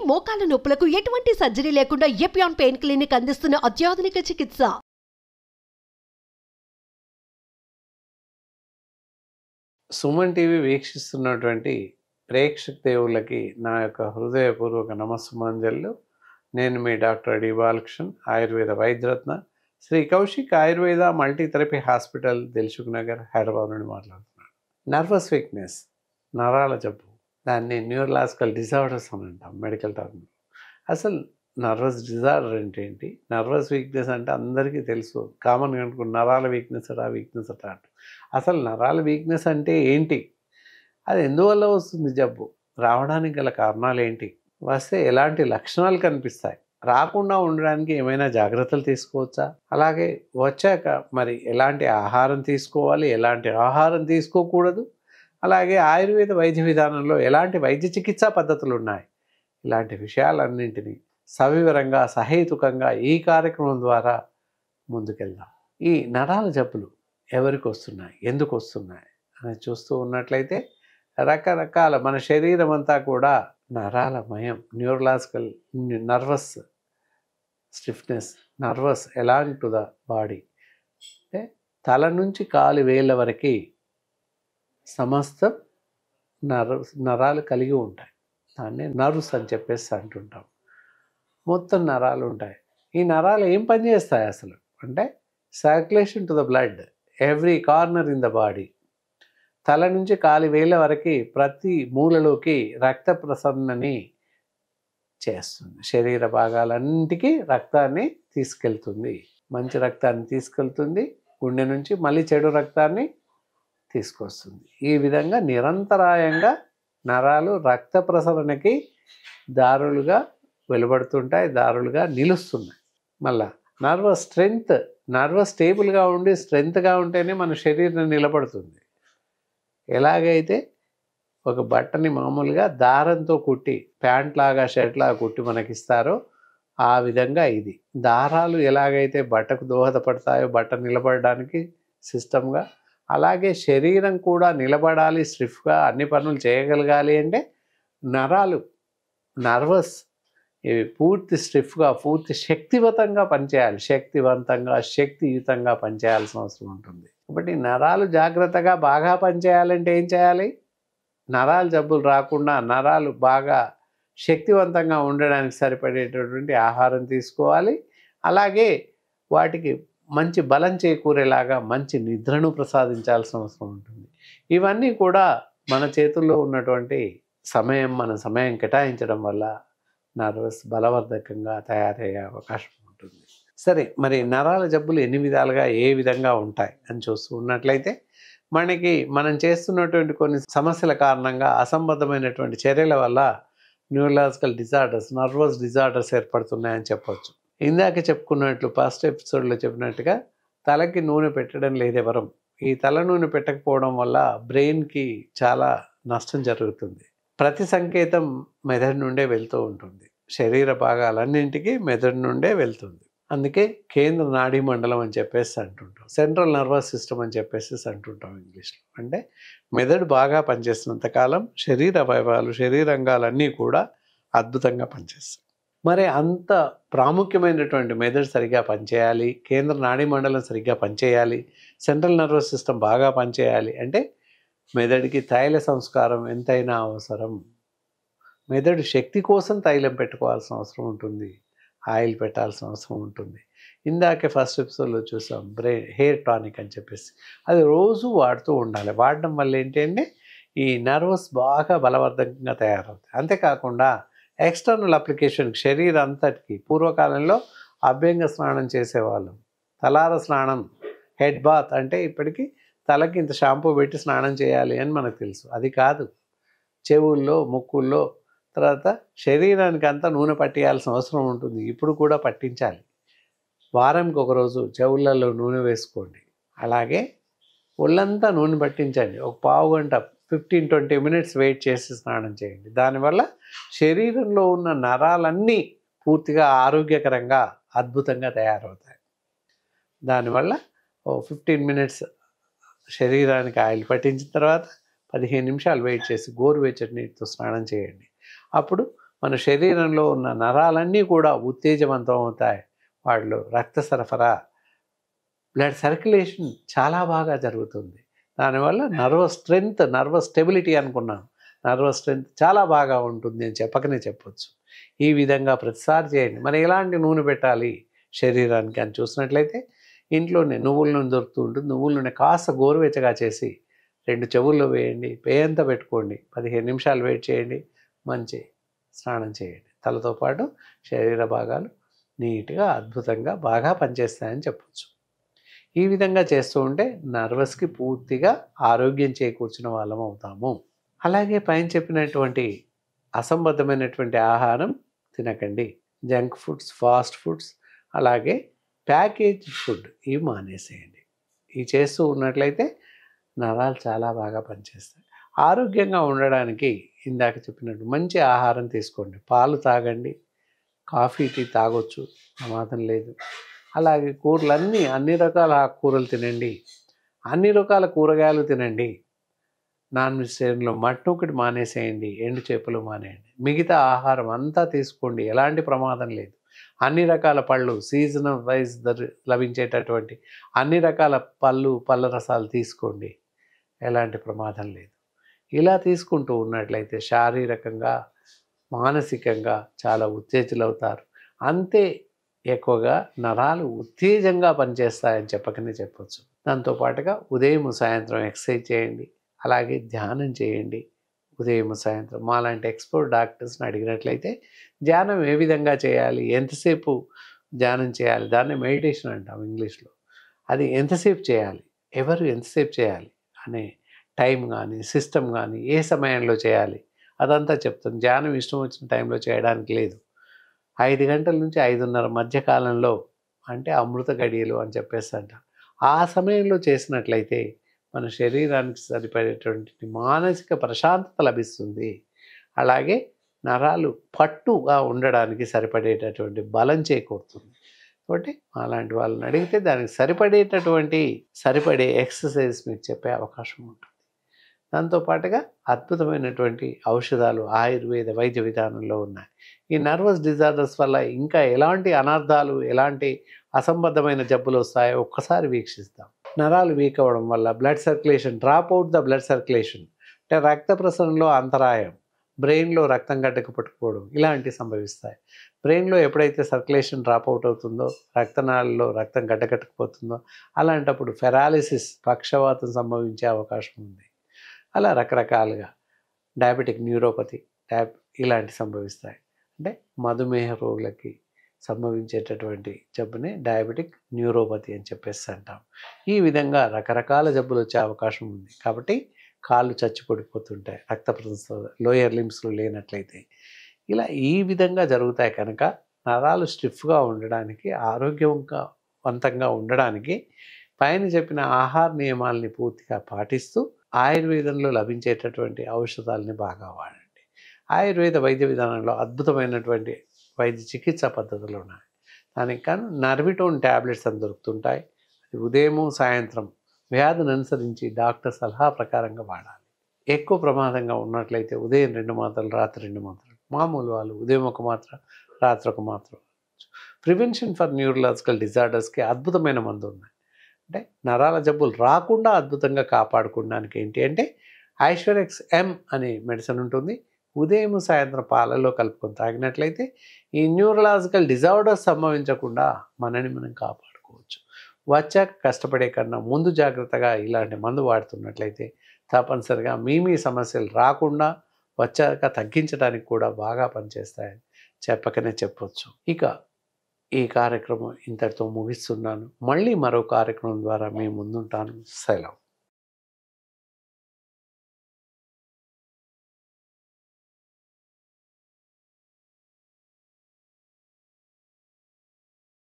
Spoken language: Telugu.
మోకాల నొప్పులకు ఎటువంటి సర్జరీ లేకుండా ఎపియాన్ పెయిన్ క్లినిక్ అందిస్తున్న అత్యాధునిక చికిత్స. సుమన్ టీవీ వీక్షిస్తున్నటువంటి ప్రేక్షక దేవుళ్ళకి నా యొక్క హృదయపూర్వక నమస్సుమాంజలు. నేను మీ డాక్టర్ డి బాలకృష్ణన్, ఆయుర్వేద వైద్యరత్న, Sri Kaushik Ayurveda multi therapy hospital, Dilsukh Nagar, Hyderabad నుండి మాట్లాడుతున్నాను. నర్వస్ వీక్నెస్, నరాల జబ్బు, దాన్ని న్యూరలాజికల్ డిజార్డర్స్ అని అంటాం మెడికల్ టర్మ్. అసలు నర్వస్ డిజార్డర్ అంటే ఏంటి, నర్వస్ వీక్నెస్ అంటే అందరికీ తెలుసు, కామన్గా అనుకున్న నరాల వీక్నెస్ అట వీక్నెస్ అట. అసలు నరాల వీక్నెస్ అంటే ఏంటి, అది ఎందువల్ల వస్తుంది, జబ్బు రావడానికి గల కారణాలు ఏంటి, వస్తే ఎలాంటి లక్షణాలు కనిపిస్తాయి, రాకుండా ఉండడానికి ఏమైనా జాగ్రత్తలు తీసుకోవచ్చా, అలాగే వచ్చాక మరి ఎలాంటి ఆహారం తీసుకోవాలి, ఎలాంటి ఆహారం తీసుకోకూడదు, అలాగే ఆయుర్వేద వైద్య విధానంలో ఎలాంటి వైద్య చికిత్సా పద్ధతులు ఉన్నాయి, ఇలాంటి విషయాలన్నింటినీ సవివరంగా సహేతుకంగా ఈ కార్యక్రమం ద్వారా ముందుకెళ్దాం. ఈ నరాల జబ్బులు ఎవరికి వస్తున్నాయి, ఎందుకు వస్తున్నాయి అని చూస్తూ ఉన్నట్లయితే రకరకాల మన శరీరం అంతా కూడా నరాలమయం, neurological, nervous stiffness, nervous along to the body, అంటే తల నుంచి కాలి వేళ్ళ వరకు సమస్తం నరాలు కలిగి ఉంటాయి. దాన్ని నర్వ్స్ అని చెప్పేసి అంటుంటాం. మొత్తం నరాలు ఉంటాయి. ఈ నరాలు ఏం పని చేస్తాయి అసలు అంటే, circulation to the blood every corner in the body. తల నుంచి కాలి వేళ్ళ వరకు ప్రతి మూలలోకి రక్త ప్రసరణని చేస్తుంది. శరీర భాగాలన్నింటికి రక్తాన్ని తీసుకెళ్తుంది. మంచి రక్తాన్ని తీసుకెళ్తుంది, గుండె నుంచి మళ్ళీ చెడు రక్తాన్ని తీసుకొస్తుంది. ఈ విధంగా నిరంతరాయంగా నరాలు రక్త ప్రసరణకి దారులుగా వెలువడుతుంటాయి, దారులుగా నిలుస్తున్నాయి. మళ్ళా నర్వస్ స్ట్రెంగ్త్, నర్వస్ స్టేబుల్గా ఉండి స్ట్రెంగ్త్గా ఉంటేనే మన శరీరం నిలబడుతుంది. ఎలాగైతే ఒక బట్టని మామూలుగా దారంతో కుట్టి, ప్యాంట్ లాగా షర్ట్ లాగా కుట్టి మనకిస్తారో ఆ విధంగా ఇది దారాలు ఎలాగైతే బట్టకు దోహదపడతాయో బట్ట నిలబడడానికి సిస్టమ్గా, అలాగే శరీరం కూడా నిలబడాలి, స్టిఫ్గా అన్ని పనులు చేయగలగాలి అంటే నరాలు, నర్వస్ ఇవి పూర్తి స్టిఫ్గా, పూర్తి శక్తివంతంగా పనిచేయాలి. శక్తియుతంగా పనిచేయాల్సిన అవసరం ఉంటుంది. కాబట్టి నరాలు జాగ్రత్తగా బాగా పనిచేయాలంటే ఏం చేయాలి, నరాల జబ్బులు రాకుండా నరాలు బాగా శక్తివంతంగా ఉండడానికి సరిపడేటటువంటి ఆహారం తీసుకోవాలి. అలాగే వాటికి మంచి బలం చేకూరేలాగా మంచి నిద్రను ప్రసాదించాల్సిన అవసరం ఉంటుంది. ఇవన్నీ కూడా మన చేతుల్లో ఉన్నటువంటి మన సమయం కేటాయించడం వల్ల నర్వస్ బలవర్ధకంగా తయారయ్యే అవకాశం ఉంటుంది. సరే, మరి నరాల జబ్బులు ఎన్ని విధాలుగా ఏ విధంగా ఉంటాయి అని చూస్తూ ఉన్నట్లయితే, మనం చేస్తున్నటువంటి కొన్ని సమస్యల కారణంగా అసంబద్ధమైనటువంటి చర్యల వల్ల న్యూరలాజికల్ డిజార్డర్స్, నర్వస్ డిజార్డర్స్ ఏర్పడుతున్నాయని చెప్పవచ్చు. ఇందాక చెప్పుకున్నట్లు ఫస్ట్ ఎపిసోడ్లో చెప్పినట్టుగా తలకి నూనె పెట్టడం లేదెవరం. ఈ తల నూనె పెట్టకపోవడం వల్ల బ్రెయిన్కి చాలా నష్టం జరుగుతుంది. ప్రతి సంకేతం మెదడు నుండే వెళ్తూ ఉంటుంది. శరీర భాగాలన్నింటికి మెదడు నుండే వెళ్తుంది. అందుకే కేంద్ర నాడీ మండలం అని చెప్పేసి అంటుంటాం, సెంట్రల్ నర్వస్ సిస్టమ్ అని చెప్పేసి అంటుంటాం ఇంగ్లీష్లో. అంటే మెదడు బాగా పనిచేస్తున్నంతకాలం శరీర అవయవాలు, శరీరంగాలన్నీ కూడా అద్భుతంగా పనిచేస్తాయి. మరి అంత ప్రాముఖ్యమైనటువంటి మెదడు సరిగ్గా పనిచేయాలి, కేంద్ర నాడీ మండలం సరిగ్గా పనిచేయాలి, సెంట్రల్ నర్వస్ సిస్టమ్ బాగా పనిచేయాలి అంటే మెదడుకి తైల సంస్కారం ఎంతైనా అవసరం. మెదడు శక్తి కోసం తైలం పెట్టుకోవాల్సిన అవసరం ఉంటుంది, ఆయిల్ పెట్టాల్సిన అవసరం ఉంటుంది. ఇందాకే ఫస్ట్ ఎపిసోడ్లో చూసాం హెయిర్ టానిక్ అని చెప్పేసి, అది రోజు వాడుతూ ఉండాలి. వాడడం వల్ల ఏంటంటే ఈ నర్వస్ బాగా బలవర్ధకంగా తయారవుతాయి. అంతేకాకుండా ఎక్స్టర్నల్ అప్లికేషన్ శరీరం అంతటికి, పూర్వకాలంలో అభ్యంగ స్నానం చేసేవాళ్ళం, తలార స్నానం, హెడ్ బాత్ అంటే ఇప్పటికీ తలకి ఇంత షాంపూ పెట్టి స్నానం చేయాలి అని మనకు తెలుసు. అది కాదు, చెవుల్లో, ముక్కుల్లో, తర్వాత శరీరానికి అంతా నూనె పట్టియాల్సిన అవసరం ఉంటుంది. ఇప్పుడు కూడా పట్టించాలి. వారానికి ఒకరోజు చెవులలో నూనె వేసుకోండి. అలాగే ఒళ్ళంతా నూనె పట్టించండి. ఒక పావు గంట 15-20 మినిట్స్ వెయిట్ చేసి స్నానం చేయండి. దానివల్ల శరీరంలో ఉన్న నరాలన్నీ పూర్తిగా ఆరోగ్యకరంగా అద్భుతంగా తయారవుతాయి. దానివల్ల 15 మినిట్స్ శరీరానికి ఆయిల్ పట్టించిన తర్వాత 15 నిమిషాలు వెయిట్ చేసి గోరువెచ్చటి నీటితో స్నానం చేయండి. అప్పుడు మన శరీరంలో ఉన్న నరాలన్నీ కూడా ఉత్తేజవంతం అవుతాయి. వాళ్ళు రక్త సరఫరా, బ్లడ్ సర్క్యులేషన్ చాలా బాగా జరుగుతుంది. దానివల్ల నర్వస్ స్ట్రెంగ్త్, నర్వస్ స్టెబిలిటీ అనుకున్నాను, నర్వస్ స్ట్రెంగ్త్ చాలా బాగా ఉంటుంది అని చెప్పకనే చెప్పొచ్చు. ఈ విధంగా ప్రతిసారి చేయండి. మరి ఎలాంటి నూనె పెట్టాలి శరీరానికి అని చూసినట్లయితే, ఇంట్లోనే నువ్వుల నూనె దొరుకుతూ ఉంటుంది. నువ్వుల నూనె కాస్త గోరువెచ్చగా చేసి 2 చెవుల్లో వేయండి, పేయంతా పెట్టుకోండి, 15 నిమిషాలు వెయిట్ చేయండి, మంచి స్నానం చేయండి. తలతో పాటు శరీర భాగాలు నీట్గా అద్భుతంగా బాగా పనిచేస్తాయని చెప్పొచ్చు. ఈ విధంగా చేస్తూ ఉంటే నర్వస్కి పూర్తిగా ఆరోగ్యం చేకూర్చిన వాళ్ళం అవుతాము. అలాగే పైన చెప్పినటువంటి అసంబద్ధమైనటువంటి ఆహారం తినకండి. జంక్ ఫుడ్స్, ఫాస్ట్ ఫుడ్స్, అలాగే ప్యాకేజ్ ఫుడ్ ఇవి మానేసేయండి. ఇవి చేస్తూ ఉన్నట్లయితే నరాలు చాలా బాగా పనిచేస్తాయి. ఆరోగ్యంగా ఉండడానికి ఇందాక చెప్పినట్టు మంచి ఆహారం తీసుకోండి. పాలు తాగండి, కాఫీ, టీ తాగొచ్చు, ప్రమాదం లేదు. అలాగే కూరలన్నీ అన్ని రకాల ఆకుకూరలు తినండి, అన్ని రకాల కూరగాయలు తినండి. నాన్ వెజిటేరియన్లో మటన్ ఒకటి మానేసేయండి, ఎండు చేపలు మానేయండి. మిగతా ఆహారం అంతా తీసుకోండి, ఎలాంటి ప్రమాదం లేదు. అన్ని రకాల పళ్ళు, సీజనల్ వైజ్ లభించేటటువంటి అన్ని రకాల పళ్ళ రసాలు తీసుకోండి, ఎలాంటి ప్రమాదం లేదు. ఇలా తీసుకుంటూ ఉన్నట్లయితే శారీరకంగా, మానసికంగా చాలా ఉత్తేజులవుతారు. అంతే ఎక్కువగా నరాలు ఉత్తేజంగా పనిచేస్తాయని చెప్పకనే చెప్పొచ్చు. దాంతోపాటుగా ఉదయం సాయంత్రం ఎక్సర్సైజ్ చేయండి, అలాగే ధ్యానం చేయండి. ఉదయం సాయంత్రం మాలాంటి ఎక్స్పర్ట్ డాక్టర్స్ని అడిగినట్లయితే ధ్యానం ఏ విధంగా చేయాలి, ఎంతసేపు ధ్యానం చేయాలి, దాన్ని మెడిటేషన్ అంటాం ఇంగ్లీష్లో. అది ఎంతసేపు చేయాలి, ఎవరు ఎంతసేపు చేయాలి అనే టైం కానీ, సిస్టమ్ కానీ, ఏ సమయంలో చేయాలి అదంతా చెప్తాం. ధ్యానం ఇష్టం వచ్చిన టైంలో చేయడానికి లేదు. 5 గంటల నుంచి 5:30 మధ్య కాలంలో, అంటే అమృత గడియలు అని చెప్పేసి అంటారు. ఆ సమయంలో చేసినట్లయితే మన శరీరానికి సరిపడేటువంటి మానసిక ప్రశాంతత లభిస్తుంది. అలాగే నరాలు పట్టుగా ఉండడానికి సరిపడేటటువంటి బలం చేకూరుతుంది. కాబట్టి అలాంటి వాళ్ళని అడిగితే దానికి సరిపడే ఎక్సర్సైజ్ మీకు చెప్పే అవకాశం ఉంటుంది. దాంతోపాటుగా అద్భుతమైనటువంటి ఔషధాలు ఆయుర్వేద వైద్య విధానంలో ఉన్నాయి. ఈ నర్వస్ డిజార్డర్స్ వల్ల ఇంకా ఎలాంటి అనర్థాలు, ఎలాంటి అసంబద్ధమైన జబ్బులు వస్తాయో ఒక్కసారి వీక్షిస్తాం. నరాలు వీక్ అవ్వడం వల్ల blood circulation, drop out the blood circulation, అంటే రక్త ప్రసరణలో అంతరాయం, బ్రెయిన్లో రక్తం గడ్డకపట్టుకోవడం, ఇలాంటివి సంభవిస్తాయి. బ్రెయిన్లో ఎప్పుడైతే సర్క్యులేషన్ డ్రాప్ అవుట్ అవుతుందో, రక్తనాళాల్లో రక్తం గడ్డకట్టుకుపోతుందో, అలాంటప్పుడు ఫెరాలిసిస్, పక్షవాతం సంభవించే అవకాశం ఉంది. అలా రకరకాలుగా డయాబెటిక్ న్యూరోపతి ఇలాంటి సంభవిస్తాయి. అంటే మధుమేహ రోగులకి సంభవించేటటువంటి జబ్బుని డయాబెటిక్ న్యూరోపతి అని చెప్పేసి అంటాం. ఈ విధంగా రకరకాల జబ్బులు వచ్చే అవకాశం ఉంది. కాబట్టి కాళ్ళు చచ్చిపడిపోతుంటాయి రక్త ప్రసరణ లోయర్ లిమ్స్లో లేనట్లయితే. ఇలా ఈ విధంగా జరుగుతాయి కనుక నరాలు స్టిఫ్గా ఉండడానికి, ఆరోగ్యవంతంగా ఉండడానికి పైన చెప్పిన ఆహార నియమాలని పూర్తిగా పాటిస్తూ ఆయుర్వేదంలో లభించేటటువంటి ఔషధాలని బాగా వాడండి. ఆయుర్వేద వైద్య విధానంలో అద్భుతమైనటువంటి వైద్య చికిత్సా పద్ధతులు ఉన్నాయి. దానికి కానీ నర్విటోన్ ట్యాబ్లెట్స్ అని దొరుకుతుంటాయి. అది ఉదయము సాయంత్రం వ్యాధిని అనుసరించి డాక్టర్ సలహా ప్రకారంగా వాడాలి. ఎక్కువ ప్రమాదంగా ఉన్నట్లయితే ఉదయం 2 మాత్రలు, రాత్రి 2 మాత్రలు. మామూలు వాళ్ళు ఉదయం 1 మాత్ర, రాత్రి 1 మాత్ర. ప్రివెన్షన్ ఫర్ న్యూరలాజికల్ డిజార్డర్స్కి అద్భుతమైన మందు ఉన్నాయి. అంటే నరాల జబ్బులు రాకుండా అద్భుతంగా కాపాడుకోవడానికి ఏంటి అంటే ఐశ్వర్యక్స్ ఎం అనే మెడిసిన్ ఉంటుంది. ఉదయం సాయంత్రం పాలల్లో కలుపుకొని తాగినట్లయితే ఈ న్యూరలాజికల్ డిజార్డర్స్ సంభవించకుండా మనని మనం కాపాడుకోవచ్చు. వచ్చాక కష్టపడే కన్నా ముందు జాగ్రత్తగా ఇలాంటి మందు వాడుతున్నట్లయితే తప్పనిసరిగా మీ సమస్యలు రాకుండా వచ్చాక తగ్గించడానికి కూడా బాగా పనిచేస్తాయని చెప్పకనే చెప్పొచ్చు. ఇక ఈ కార్యక్రమం ఇంతటితో ముగిస్తున్నాను. మళ్ళీ మరో కార్యక్రమం ద్వారా మీ ముందుంటాను. సెలవు.